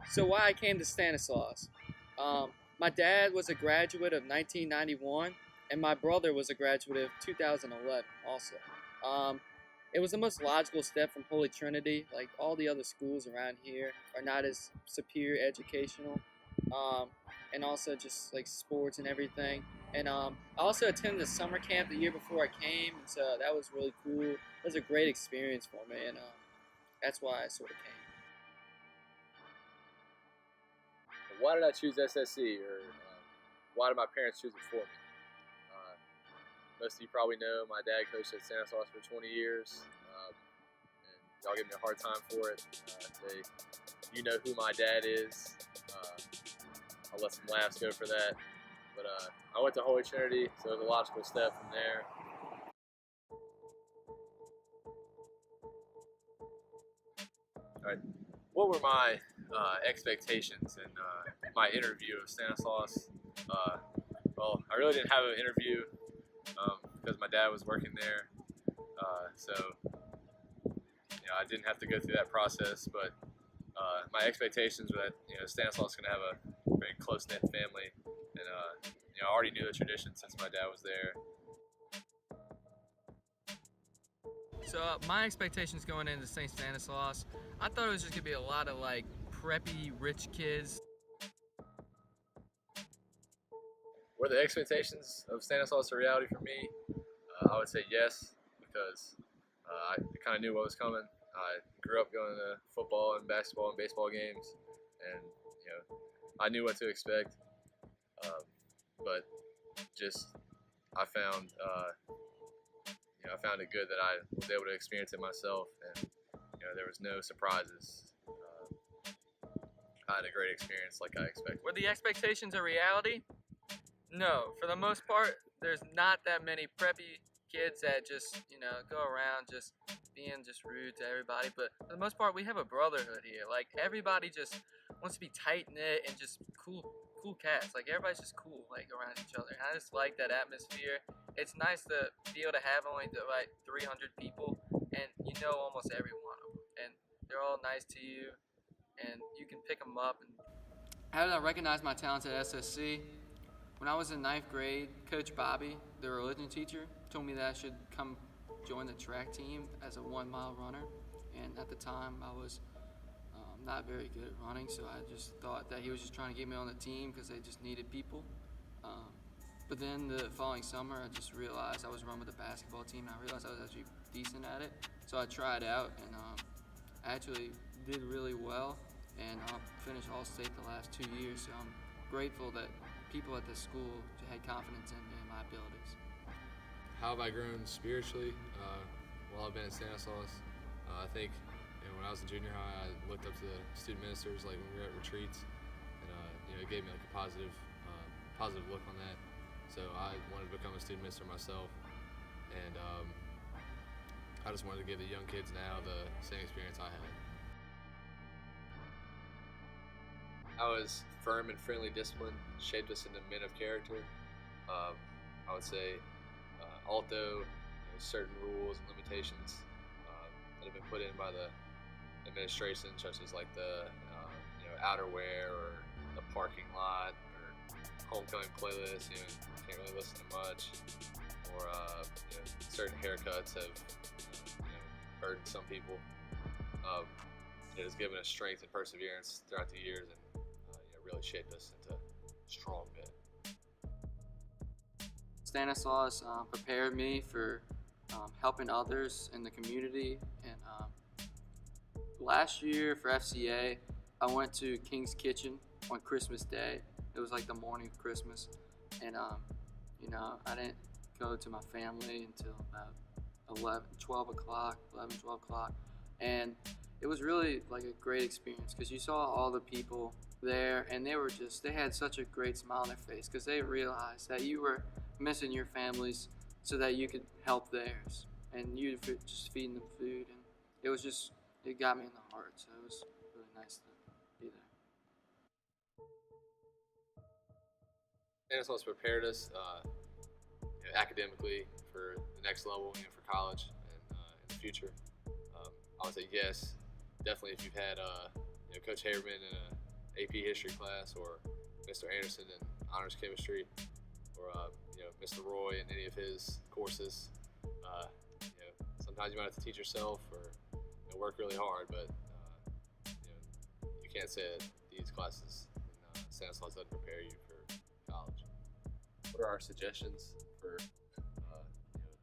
So why I came to Stanislaus? My dad was a graduate of 1991, and my brother was a graduate of 2011 also. It was the most logical step from Holy Trinity. Like all the other schools around here are not as superior educational, um, and also just like sports and everything. And I also attended the summer camp the year before I came, and so that was really cool. It was a great experience for me, and that's why I sort of came. Why did I choose SSC, or why did my parents choose it for me? Most of you probably know my dad coached at Stanislaus for 20 years, and y'all give me a hard time for it. You know who my dad is. I'll let some laughs go for that. But I went to Holy Trinity, so it was a logical step from there. All right. What were my expectations in my interview of Stanislaus? Well, I really didn't have an interview because my dad was working there, so I didn't have to go through that process. But my expectations were that Stanislaus was going to have a very close-knit family, and I already knew the tradition since my dad was there. So my expectations going into St. Stanislaus, I thought it was just gonna be a lot of like preppy rich kids. Were the expectations of Stanislaus a reality for me? I would say yes, because I kind of knew what was coming. I grew up going to football and basketball and baseball games, and I knew what to expect. But just I found it good that I was able to experience it myself, and there was no surprises. I had a great experience like I expected. Were the expectations a reality? No, for the most part, there's not that many preppy kids that just go around just being just rude to everybody. But for the most part, we have a brotherhood here. Like everybody just wants to be tight knit and just cool cats. Like everybody's just cool, like around each other. And I just like that atmosphere. It's nice to be able to have only like 300 people, and almost every one of them, and they're all nice to you, and you can pick them up. And how did I recognize my talents at SSC? When I was in 9th grade, Coach Bobby, the religion teacher, told me that I should come join the track team as a 1-mile runner, and at the time I was not very good at running, so I just thought that he was just trying to get me on the team because they just needed people. But then the following summer, I just realized I was running with the basketball team, and I realized I was actually decent at it. So I tried out, and I actually did really well, and I finished All-State the last 2 years. So I'm grateful that people at the school had confidence in me and my abilities. How have I grown spiritually while I've been at Stanislaus? I think when I was in junior high, I looked up to the student ministers like when we were at retreats, and it gave me like a positive look on that. So I wanted to become a student minister myself, and I just wanted to give the young kids now the same experience I had. I was firm and friendly discipline shaped us into men of character. I would say, although certain rules and limitations that have been put in by the administration, such as like the outerwear or the parking lot or homecoming playlist, can't really listen to much, or certain haircuts have burdened some people. It has given us strength and perseverance throughout the years, and really shaped us into strong men. Stanislaus prepared me for helping others in the community, and last year for FCA, I went to King's Kitchen on Christmas Day. It was like the morning of Christmas, and I didn't go to my family until about 12 o'clock, and it was really like a great experience because you saw all the people there, and they had such a great smile on their face because they realized that you were missing your families so that you could help theirs, and you just feeding them food, and it got me in the heart, so it was really nice to be there. Stanislaus prepared us academically for the next level, for college and in the future. I would say yes, definitely if you've had Coach Haberman and AP history class, or Mr. Anderson in honors chemistry, or Mr. Roy in any of his courses. Sometimes you might have to teach yourself or work really hard, but you can't say that these classes in Stanislaus doesn't prepare you for college. What are our suggestions for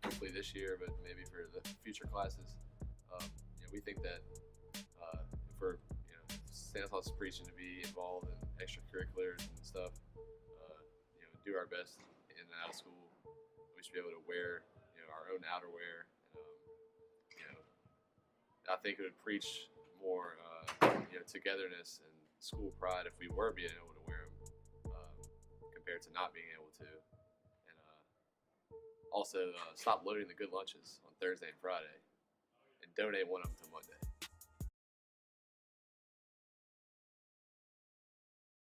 hopefully this year, but maybe for the future classes? We think that if we're Stanislaus is preaching to be involved in extracurriculars and stuff, do our best in and out of school. We should be able to wear our own outerwear. And, I think it would preach more togetherness and school pride if we were being able to wear them compared to not being able to. And also stop loading the good lunches on Thursday and Friday and donate one of them to Monday.